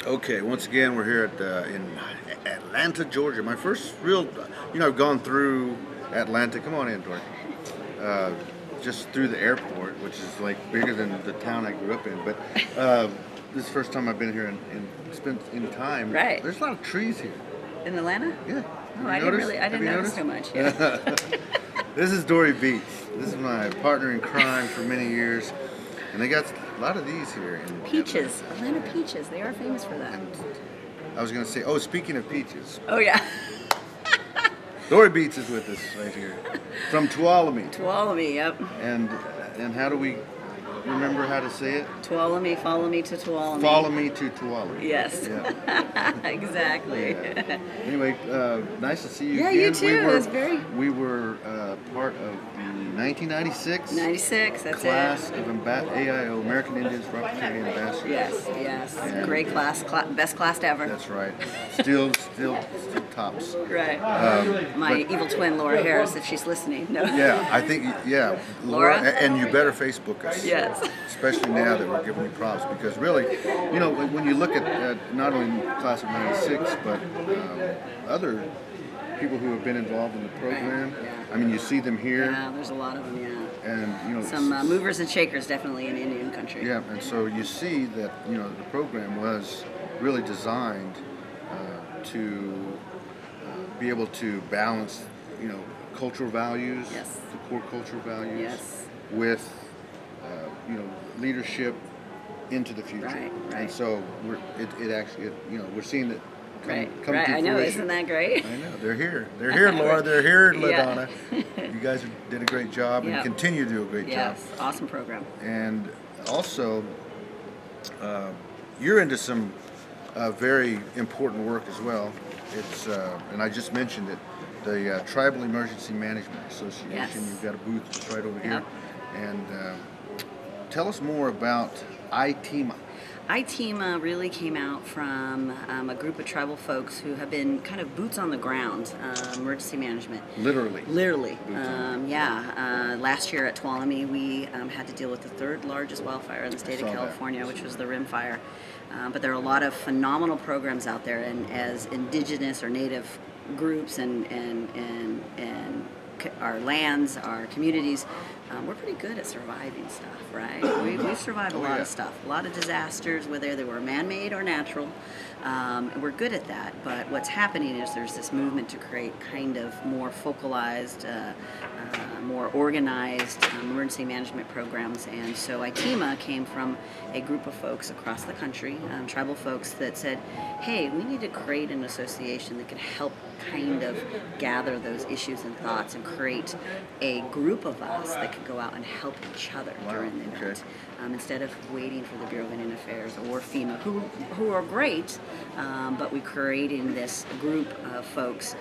Okay, once again, we're here in Atlanta, Georgia. My first real, I've gone through Atlanta. Come on in, Dorothy. Uh, just through the airport, which is like bigger than the town I grew up in. But this is the first time I've been here and spent any time. Right. There's a lot of trees here. In Atlanta? Yeah. Oh, I didn't notice so much. Yeah. This is Dore Bietz. This is my partner in crime for many years, and they got a lot of these here. In Peaches, Atlanta peaches. They are famous for that. And I was going to say, speaking of peaches, Oh yeah. Dore Bietz is with us right here from Tuolumne. Tuolumne, yep. And how do we remember how to say it? Tuolumne, follow me to Tuolumne. Follow me to Tuolumne. Yes. Yeah. Exactly. Yeah. Anyway, nice to see you Yeah, again. you too. It was very. We were part of the 1996 96. That's class it. of AIO, American Indians for Opportunity Ambassadors. Yes. And Great class. Best class ever. That's right. Still tops. Right. My evil twin, Laura Harris, if she's listening. No. Yeah, I think, Laura? And you better Facebook us. Yes. Especially now that we're giving you props, because really, when you look at not only class of 96, but other people who have been involved in the program, Yeah. I mean, you see them here. Yeah, there's a lot of them, yeah. And, Some movers and shakers definitely in Indian country. Yeah, and so you see that, the program was really designed to be able to balance, cultural values, Yes. the core cultural values, Yes. with, leadership into the future. Right. And so we're seeing it come Right. to I know. fruition. Isn't that great? I know. They're here. They're here, Laura. They're here, Yeah. LaDonna. You guys did a great job and Yep. continue to do a great job. Yes. Awesome program. And also, you're into some very important work as well. It's and I just mentioned it, the Tribal Emergency Management Association. Yes. You've got a booth just right over here. Yep. And tell us more about ITEMA. ITEMA really came out from a group of tribal folks who have been kind of boots on the ground, emergency management. Literally. Last year at Tuolumne, we had to deal with the third largest wildfire in the state of saw that. California, which was the Rim Fire. But there are a lot of phenomenal programs out there, and as indigenous or native groups and our lands, our communities, we're pretty good at surviving stuff, right? We've survived a lot of stuff, a lot of disasters, whether they were man-made or natural. We're good at that, but what's happening is there's this movement to create kind of more focalized, more organized emergency management programs. And so ITEMA came from a group of folks across the country, tribal folks that said, hey, we need to create an association that can help kind of gather those issues and thoughts and create a group of us that can go out and help each other during the event. Instead of waiting for the Bureau of Indian Affairs or FEMA, who are great, but we're creating this group of folks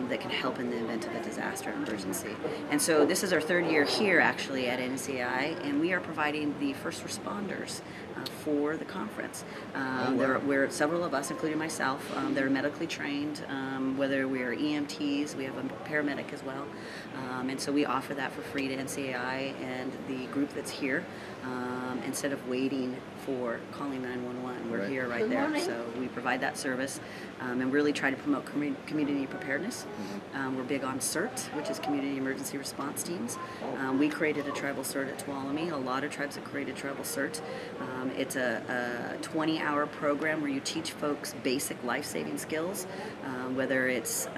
that can help in the event of a disaster or emergency. And so this is our third year here actually at NCAI, and we are providing the first responders for the conference. We're several of us, including myself, that are medically trained, whether we are EMTs, we have a paramedic as well. And so we offer that for free to NCAI and the group that's here. Instead of waiting for calling 911, we're here right there. So we provide that service and really try to promote community preparedness. We're big on CERT, which is Community Emergency Response Teams. We created a tribal CERT at Tuolumne. A lot of tribes have created tribal CERT. It's a 20-hour program where you teach folks basic life-saving skills, whether it's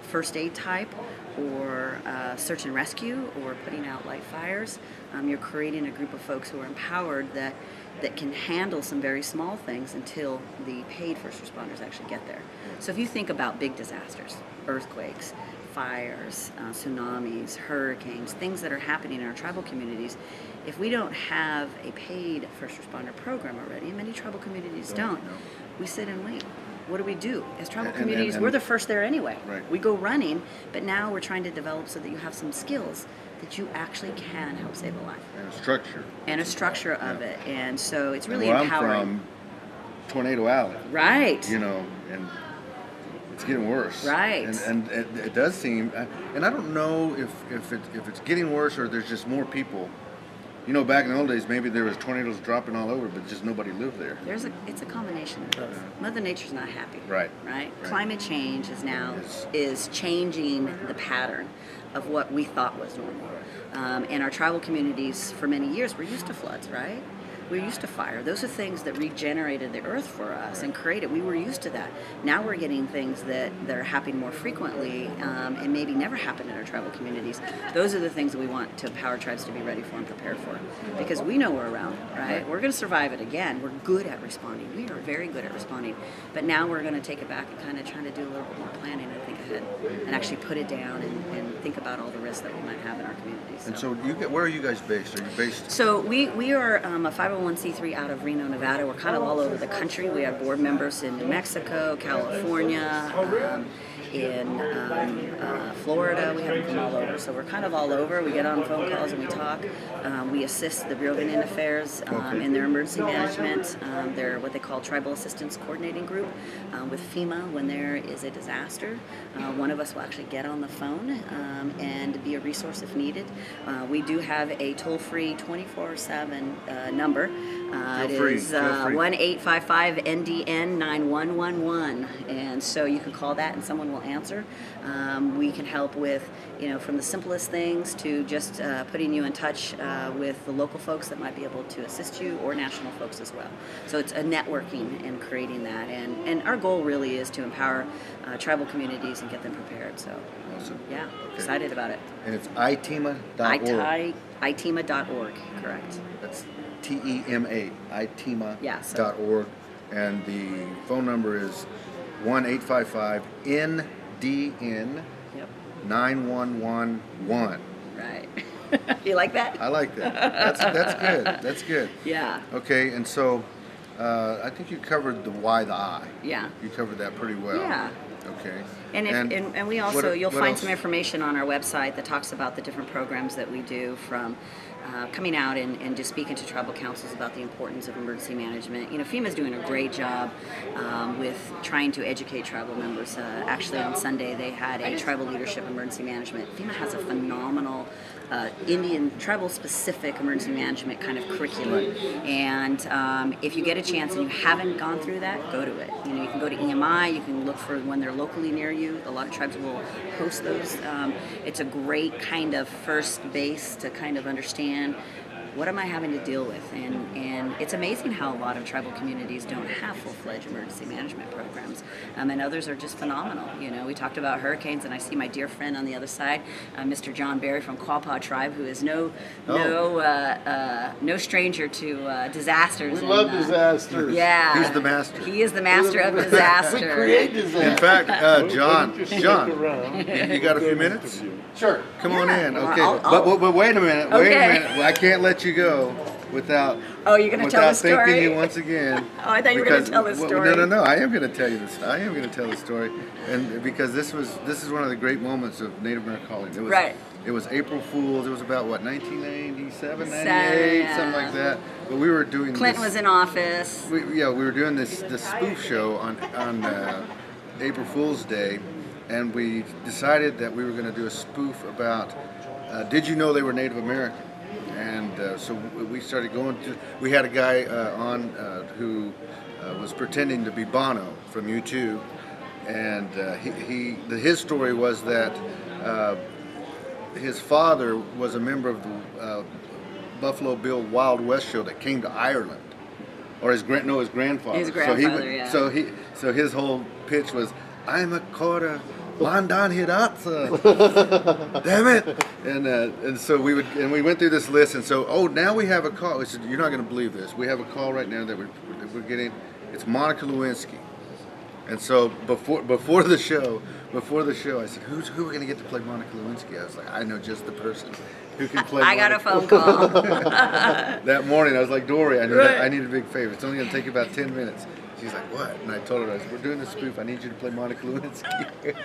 first aid type or search and rescue or putting out light fires. You're creating a group of folks who are empowered that can handle some very small things until the paid first responders actually get there. So if you think about big disasters, earthquakes, fires, tsunamis, hurricanes, things that are happening in our tribal communities, if we don't have a paid first responder program already, and many tribal communities don't, we sit and wait. What do? As tribal communities, we're the first there anyway. Right. We go running, but now we're trying to develop so that you have some skills that you actually can help save a life. And a structure. Of it. And so it's really where empowering. I'm from, Tornado Alley. Right. And it's getting worse. Right. And it does seem, and I don't know if it's getting worse or there's just more people you know, back in the old days, maybe there was tornadoes dropping all over, but just nobody lived there. It's a combination of both. Mother Nature's not happy. Right. Climate change is changing the pattern of what we thought was normal. And our tribal communities for many years were used to floods, right? We're used to fire. Those are things that regenerated the earth for us and created. We were used to that. Now we're getting things that are happening more frequently and maybe never happened in our tribal communities. Those are the things that we want to empower tribes to be ready for and prepared for. Because we know we're around, right? We're going to survive it again. We're good at responding. We are very good at responding. But now we're going to take it back and kind of trying to do a little bit more planning and think ahead and actually put it down and think about all the risks that we might have in our communities. And so where are you guys based? Are you based? So we are a 501c3 out of Reno, Nevada. We're kind of all over the country. We have board members in New Mexico, California, in Florida. We have them all over. So we're kind of all over. We get on phone calls and we talk. We assist the Bureau of Indian Affairs in their emergency management. They're what they call Tribal Assistance Coordinating Group with FEMA when there is a disaster. One of us will actually get on the phone and be a resource if needed. We do have a toll-free 24/7 number. It is 1-855-NDN-9111, and so you can call that and someone will answer. We can help with, from the simplest things to just putting you in touch with the local folks that might be able to assist you, or national folks as well. So it's a networking and creating that, and our goal really is to empower tribal communities and get them prepared. So, awesome. Yeah, excited about it. And it's iTEMA.org. iTEMA.org, correct. That's TEMA, iTEMA.org. Yeah, so. And the phone number is 1-855-NDN Yep. 9111. Right. You like that? I like that. That's good. That's good. Yeah. Okay, and so I think you covered the why, the I. Yeah. You covered that pretty well. Yeah. Okay. And we also, you'll find else? some information on our website that talks about the different programs that we do, from coming out and just speaking to tribal councils about the importance of emergency management. FEMA's doing a great job with trying to educate tribal members. Actually, on Sunday, they had a tribal leadership emergency management. FEMA has a phenomenal Indian tribal-specific emergency management kind of curriculum. And if you get a chance and you haven't gone through that, go to it. You can go to EMI. You can look for when they're locally near you. A lot of tribes will host those. It's a great kind of first base to kind of understand what am I having to deal with, and it's amazing how a lot of tribal communities don't have full-fledged emergency management programs, and others are just phenomenal. We talked about hurricanes, and I see my dear friend on the other side, Mr. John Berry from Quapaw Tribe, who is no stranger to disasters. We love disasters. Yeah, He's the master. He is the master of disaster. We create disasters. In fact, John, you got a few minutes? Sure. Come on in. Okay. I'll- But wait a minute. Wait Okay. a minute. Well, I can't let you go without. Oh, you're going to tell the without story? thanking you once again. Oh, I thought you were going to tell the well, story. No. I am going to tell you this. I am going to tell the story, and because this is one of the great moments of Native American calling. It was, Right. It was April Fool's. It was about 1997, 98, Yeah. something like that. But we were doing. Clinton was in office. We were doing this spoof show on April Fool's Day, and we decided that we were going to do a spoof about did you know they were Native American? And so we started going to. We had a guy on who was pretending to be Bono from U2, and his story was that his father was a member of the Buffalo Bill Wild West show that came to Ireland. Or his grandfather. His grandfather, yeah. So his whole pitch was, I'm a quarter Mandan Hidatsa. Damn it! And so we went through this list, and so now we have a call. We said, you're not going to believe this. We have a call right now that we're getting. It's Monica Lewinsky. And so before the show, I said, who are we going to get to play Monica Lewinsky? I was like, I know just the person who can play. I got a phone call. That morning, I was like, Dore, I need a big favor. It's only going to take about 10 minutes. She's like, what? And I told her, I said, we're doing this spoof. I need you to play Monica Lewinsky.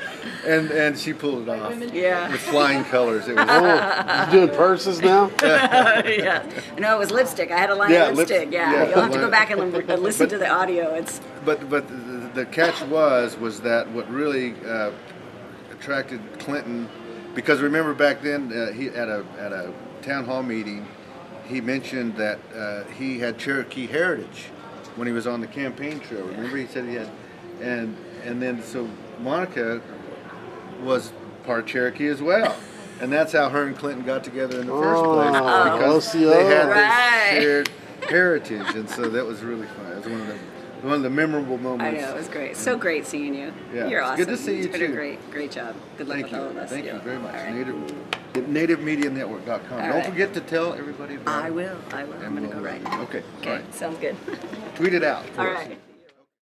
and she pulled it off. Yeah. With flying colors. It was You doing purses now? Yeah. No, it was lipstick. I had a line of lipstick. Yeah. You'll have to go back and listen to the audio. It's. But the catch was that what really attracted Clinton, because remember back then he at a town hall meeting, he mentioned that he had Cherokee heritage when he was on the campaign trail. Remember, he said he had, and then so Monica was part Cherokee as well. And that's how her and Clinton got together in the first place, because they had this shared heritage, and so that was really fun. It was one of the memorable moments. I know, it was great. So great seeing you. Yeah, You're it's awesome. good to see you It's been too. a great job. Good luck with all of us. Thank you very much. All right. NativeMediaNetwork.com. Don't right. forget to tell everybody about it. I will. I'm going to go right now. Okay. Okay, All right. sounds good. Tweet it out. for All us. right.